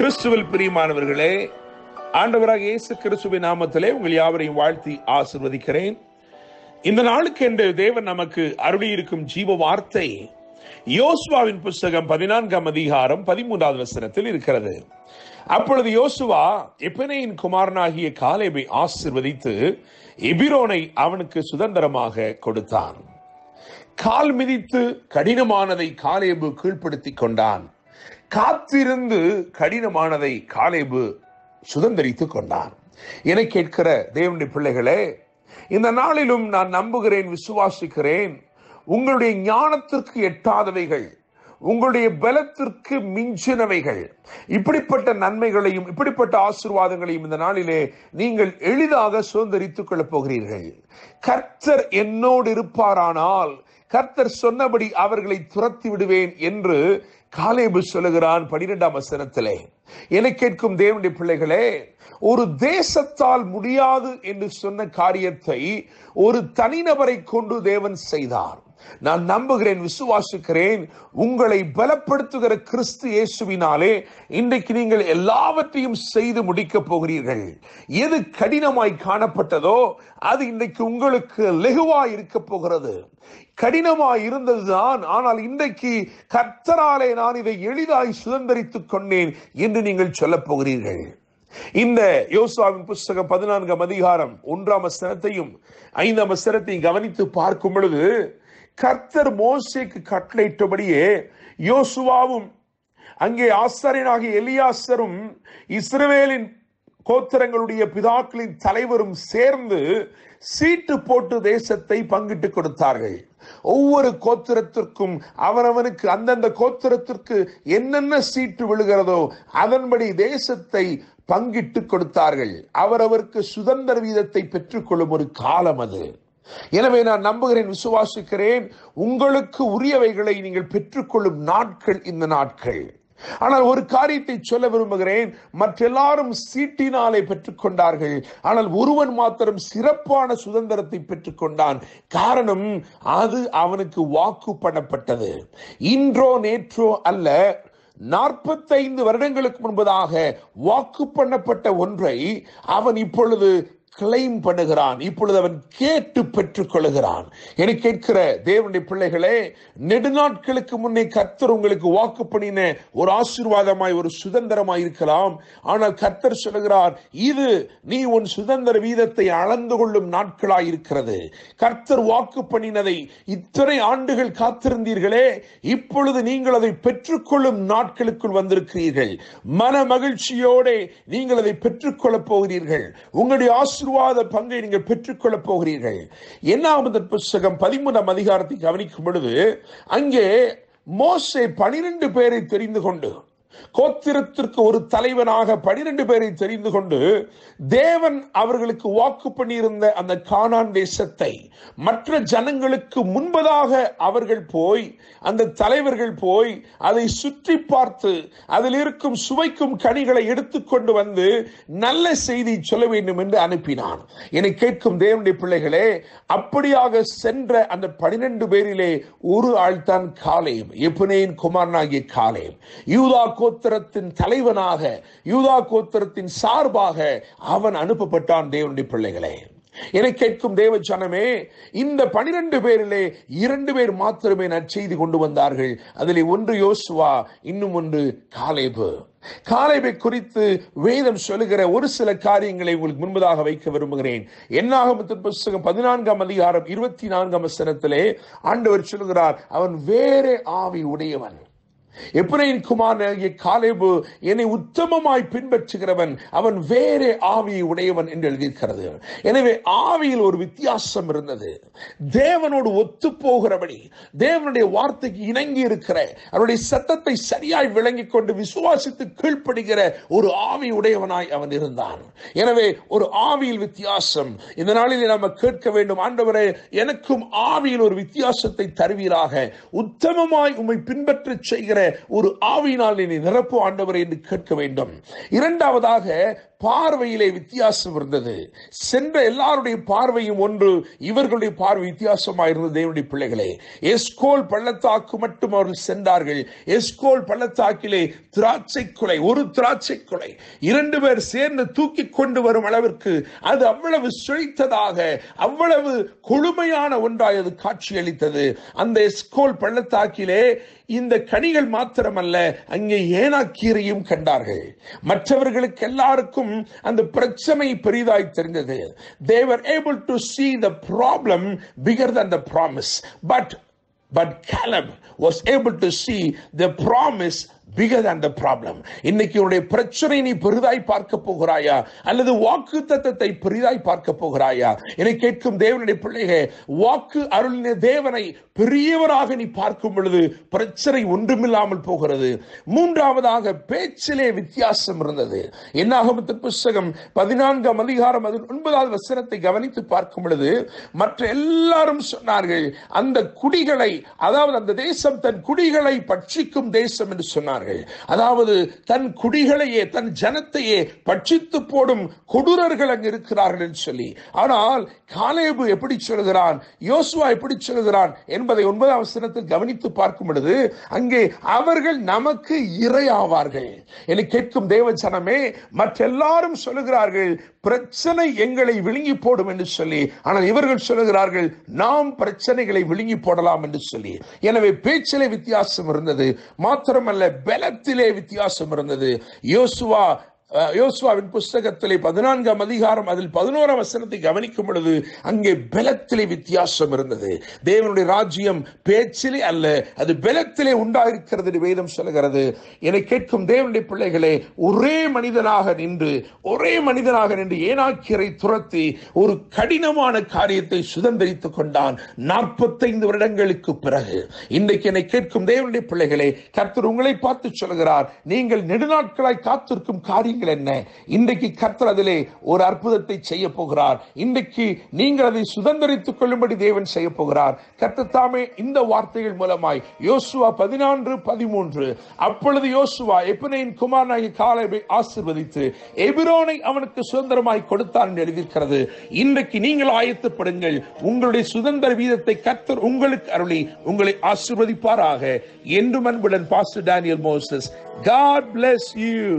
கிறிஸ்துவில் பிரியமானவர்களே, ஆண்டவராக இயேசு கிறிஸ்துவின் நாமத்திலே உங்கள் யாவரையும் வாழ்த்தி ஆசீர்வதிக்கிறேன். இந்த நாளுக்கு என்று தேவன் நமக்கு அருளியிருக்கும் ஜீவ வார்த்தை யோசுவாவின் புஸ்தகம் 14ஆம் அதிகாரம் 13வது வசனத்தில் இருக்கிறது. அப்பொழுது யோசுவா எப்பனேயின் குமாரனாகிய காலேபை ஆசீர்வதித்து எபிரோனை அவனுக்கு சுதந்திரமாக கொடுத்தான். கால் மிதித்து கடினமானதை காலேபு கீழ்ப்படுத்திக் கொண்டான். காத்திருந்து கடினமானதை காலேபு சுதந்திரித்துக் கொண்டான். என கேட்கிற தேவனுடைய பிள்ளைகளே, இந்த நாளிலும் நான் நம்புகிறேன், விசுவாசிக்கிறேன், உங்களுடைய ஞானத்திற்கு எட்டாதவைகள், உங்களுடைய பலத்திற்கு மிஞ்சினவைகள், இப்படிப்பட்ட நன்மைகளையும் இப்படிப்பட்ட ஆசீர்வாதங்களையும் இந்த நாளிலே நீங்கள் எளிதாக சுதந்திரித்துக் கொள்ளப் போகிறீர்கள். கர்த்தர் என்னோடு இருப்பாரானால் கர்த்தர் சொன்னபடி அவர்களை துரத்தி விடுவேன் என்று காலேபு சொல்லுகிறான் 12ஆம் வசனத்திலே. என கேட்கும் தேவனுடைய பிள்ளைகளே, ஒரு தேசத்தால் முடியாது என்று சொன்ன காரியத்தை ஒரு தனிநபரை கொண்டு தேவன் செய்தார். நான் நம்புகிறேன், விசுவாசிக்கிறேன், உங்களை பலப்படுத்துகிற கிறிஸ்து இயேசுவினாலே இன்றைக்கு நீங்கள் எல்லாவற்றையும் செய்து முடிக்கப் போகிறீர்கள். எது கடினமாய் காணப்பட்டதோ அது இன்றைக்கு உங்களுக்கு லெகுவாய் இருக்க போகிறது. கடினமாய் இருந்ததுதான், ஆனால் இன்றைக்கு கர்த்தராலே நான் இதை எளிதாய் சுதந்திரித்துக் கொண்டேன் என்று நீங்கள் சொல்லப் போகிறீர்கள். இந்த யோசுவாவின் புஸ்தகம் 14ஆம் அதிகாரம் 1ஆம் வசனத்தையும் 5ஆம் வசனத்தையும் கவனித்து பார்க்கும் பொழுது, கர்த்தர் மோசேக்கு கட்டளையிட்டபடியே யோசுவாவும் அங்கே ஆசாரியனாகிய எலியாசரும் இஸ்ரவேலின் கோத்திரங்களுடைய பிதாக்களின் தலைவரும் சேர்ந்து சீட்டு போட்டு தேசத்தை பங்கிட்டு கொடுத்தார்கள். ஒவ்வொரு கோத்திரத்திற்கும் அவனவனுக்கு அந்தந்த கோத்திரத்திற்கு என்னென்ன சீட்டு விழுகிறதோ அதன்படி தேசத்தை பங்கிட்டு கொடுத்தார்கள். அவரவருக்கு சுதந்திர வீதத்தை பெற்றுக்கொள்ளும் ஒரு காலம் அது. எனவே நான் நம்புகிறேன், விசுவாசிக்கிறேன், உங்களுக்கு உரியவைகளை நீங்கள் பெற்றுக்கொள்ளும் நாட்கள் இந்த நாட்கள். ஆனால் ஒரு காரியத்தை சொல்ல விரும்புகிறேன், மற்றெல்லாரும் சீட்டினாலே பெற்றுக்கொண்டார்கள், ஆனால் ஒருவன் மாத்திரம் சிறப்பான சுதந்திரத்தை பெற்றுக்கொண்டான். காரணம், அது அவனுக்கு வாக்கு பண்ணப்பட்டது. இன்றோ நேற்றோ அல்ல, 45 வருடங்களுக்கு முன்பதாக வாக்கு பண்ணப்பட்ட ஒன்றை அவன் இப்பொழுது கிளைம் பண்ணுகிறான். இப்பொழுது அவன் கேட்டு பெற்றுக் கொள்கிறான். என கேட்கிற தேவனுடைய பிள்ளைகளே, நெடுநாட்களுக்கு முன்னே கர்த்தர் உங்களுக்கு வாக்கு பண்ணின ஒரு ஆசீர்வாதமாய் ஒரு சுதந்திரமாய் இருக்கலாம். ஆனால் கர்த்தர் சொல்லுகிறார், இது நீ உன் சுதந்திர வீதத்தை அளந்து கொள்ளும் நாட்களாய் இருக்கிறது. கர்த்தர் வாக்கு பண்ணினதை இத்தனை ஆண்டுகள் காத்திருந்தீர்களே, இப்பொழுது நீங்கள் அதை பெற்றுக்கொள்ளும் நாட்களுக்குள் வந்திருக்கிறீர்கள். மன மகிழ்ச்சியோட நீங்கள் அதை பெற்றுக்கொள்ளப் போகிறீர்கள். உங்களுடைய ஆசீர்வாத பங்கை நீங்கள் பெற்றுக்கொள்ளப் போகிறீர்கள். என்னாவது புஸ்தகம் 13ஆம் அதிகாரத்தை கவனிக்கும் பொழுது, அங்கே மோசே 12 பேரை தெரிந்து கொண்டு, கோத்திரத்திற்கு ஒரு தலைவனாக 12 பேரை தெரிந்து கொண்டு, தேவன் அவர்களுக்கு வாக்கு பண்ணியிருந்த அந்த கானான் தேசத்தை மற்ற ஜனங்களுக்கு முன்பதாக அவர்கள் போய், அந்த தலைவர்கள் போய் அதை சுற்றி பார்த்து அதில் இருக்கும் சுவைக்கும் கனிகளை எடுத்துக்கொண்டு வந்து நல்ல செய்தி சொல்ல வேண்டும் என்று அனுப்பினான். என்னை கேட்கும் தேவனுடைய பிள்ளைகளே, அப்படியாக சென்ற அந்த 12 பேரிலே ஒரு ஆள் தான் காலேப், எப்புனேயின் குமாரனாகிய காலேப். யூதா கோத்திரத்தின் தலைவனாக, யூதா கோத்திரத்தின் சார்பாக அவன் அனுப்பப்பட்டான். தேவனுடைய பிள்ளைகளே, என கேட்கும் தேவ ஜனமே, இந்த 12 பேரிலே 2 பேர் மாத்திரமே நற்செய்தி கொண்டு வந்தார்கள். அதிலே ஒன்று யோசுவா, இன்னும் ஒன்று காலேபு. காலேபை குறித்து வேதம் சொல்லுகிற ஒரு சில காரியங்களை உங்களுக்கு முன்பதாக வைக்க விரும்புகிறேன். என்னாகமத்தின் புஸ்தகம் 14ஆம் அதிகாரம் 24ஆம் வசனத்திலே ஆண்டவர் சொல்லுகிறார், அவன் வேறே ஆவி உடையவன். எப்ராயிம் குமாரனாகிய காலேபு என்னை உத்தமமாய் பின்பற்றுகிறவன், அவன் வேறே ஆவியை உடையவன் என்று எழுதியிருக்கிறது. எனவே ஆவியில் ஒரு வித்தியாசம் இருந்தது. தேவனோடு ஒத்து போகிறபடி, தேவனுடைய வார்த்தைக்கு இணங்கி இருக்கிற, அவருடைய சத்தத்தை சரியாய் விளங்கிக் கொண்டு விசுவாசித்து கீழ்ப்படுகிற ஒரு ஆவி உடையவனாய் அவன் இருந்தான். எனவே ஒரு ஆவியில் வித்தியாசம். இந்த நாளில் நாம் கேட்க வேண்டும், ஆண்டவரே, எனக்கும் ஆவியில் ஒரு வித்தியாசத்தை தருவீராக. உத்தமமாய் உம்மை பின்பற்ற செய்கிற ஒரு ஆவியினால் என்னை நிரப்பு ஆண்டவரே என்று கேட்க வேண்டும். இரண்டாவதாக பார்வையிலே வித்தியாசம் இருந்தது. சென்ற எல்லாருடைய பார்வையும் ஒன்று, இவர்களுடைய பார்வை வித்தியாசமாக இருந்தது. தேவனுடைய பிள்ளைகளே, எஸ்கோல் பள்ளத்தாக்கு மட்டும் அவர்கள் சென்றார்கள். எஸ்கோல் பள்ளத்தாக்கிலே திராட்சை குலை, ஒரு திராட்சை குலை 2 பேர் சேர்ந்து தூக்கி கொண்டு வரும் அளவிற்கு அது அவ்வளவு செழித்ததாக, அவ்வளவு கொழுமையான ஒன்றாய் அது காட்சியளித்தது. அந்த எஸ்கோல் பள்ளத்தாக்கிலே இந்த கனிகள் மாத்திரமல்ல, அங்கே ஏனாக்கீரையும் கண்டார்கள். மற்றவர்களுக்கு எல்லாருக்கும் அந்த பிரச்சனை பெரிதாய் தெரிந்தது. They were able to see the problem bigger than the promise, but Caleb was able to see the promise bigger than the problem. இன்னைக்கு உன்னுடைய பிரச்சனை நீ பெரிதாய் பார்க்க போகிறாயா, அல்லது வாக்கு தத்தத்தை பெரிதாய் பார்க்க போகிறாயா? என்னை கேட்கும் தேவனுடைய பிள்ளைகளே, வாக்கு அருளின தேவனை பெரியவராக நீ பார்க்கும் பொழுது பிரச்சனை ஒன்றுமில்லாமல் போகிறது. மூன்றாவதாக பேச்சிலே வித்தியாசம் இருந்தது. என்னாகமத்தின் புத்தகம் 14ஆம் அதிகாரம் 9வது வசனத்தை கவனித்து பார்க்கும் பொழுது, மற்ற எல்லாரும் சொன்னார்கள் அந்த குடிகளை, அதாவது அந்த தேசம் தன் குடிகளை பட்சிக்கும் தேசம் என்று சொன்னார்கள். அதாவது தன் குடிகளையே, தன் ஜனத்தையே பட்சித்து போடும் கொடூரர்கள் அங்கு இருக்கிறார்கள் என்று சொல்லி. ஆனால் காலேபு எப்படி சொல்கிறான், யோசுவா எப்படி சொல்கிறான் என்பதை 9ஆம் வசனத்தில் கவனித்து பார்க்கும் பொழுது, அங்கே அவர்கள் நமக்கு இரையாவார்கள். என்னை கேட்கும் தேவ ஜனமே, மற்ற எல்லாரும் சொல்லுகிறார்கள் பிரச்சனை எங்களை விழுங்கி போடும் என்று சொல்லி. ஆனால் இவர்கள் சொல்லுகிறார்கள் நாம் பிரச்சனைகளை விழுங்கி போடலாம் என்று சொல்லி. எனவே பேச்சிலே வித்தியாசம் இருந்தது. மாத்திரமல்ல, பலத்திலே வித்தியாசம் இருந்தது. யோசுவாவின் புஸ்தகத்திலே 14ஆம் அதிகாரம் அதில் 11ஆம் வசனத்தை கவனிக்கும் பொழுது அங்கே பலத்திலே வித்தியாசம் இருந்தது. தேவனுடைய ராஜ்யம் பேச்சிலே அல்ல, அது பலத்திலே உண்டாயிருக்கிறது என்று வேதம் சொல்கிறது. என்னை கேட்கும் தேவனுடைய பிள்ளைகளே, ஒரே மனிதனாக நின்று ஏனாக்கீரை துரத்தி ஒரு கடினமான காரியத்தை சுதந்திரித்துக் கொண்டான் 45 வருடங்களுக்கு பிறகு. இன்றைக்கு என்னை கேட்கும் தேவனுடைய பிள்ளைகளே, கர்த்தர் உங்களை பார்த்து சொல்கிறார், நீங்கள் நெடுநாட்களாய் காத்திருக்கும் காரியங்கள் என்ன? இன்றைக்கு கர்த்தர் அதிலே ஒரு அற்புதத்தை செய்ய போகிறார். இன்றைக்கு நீங்கள் அதை சுதந்திரித்துக் கொள்ளும்படி தேவன் செய்ய போகிறார். கர்த்தர் தாமே இந்த வார்த்தைகள் மூலமாய் யோசுவா 14:13, அப்பொழுது யோசுவா எப்னேயின் குமாரனாகிய காலேபை ஆசீர்வதித்து எபிரோனை அவனுக்கு சுதந்திரமாய் கொடுத்தார் என்று எழுதியிருக்கிறது. இன்றைக்கு நீங்கள் ஆயத்தப்படுங்கள். உங்களுடைய சுதந்திர வீதத்தை கர்த்தர் உங்களுக்கு அருளி உங்களை ஆசீர்வதிப்பாராக. என்றும் அன்புடன் pastor Daniel Moses. God bless you.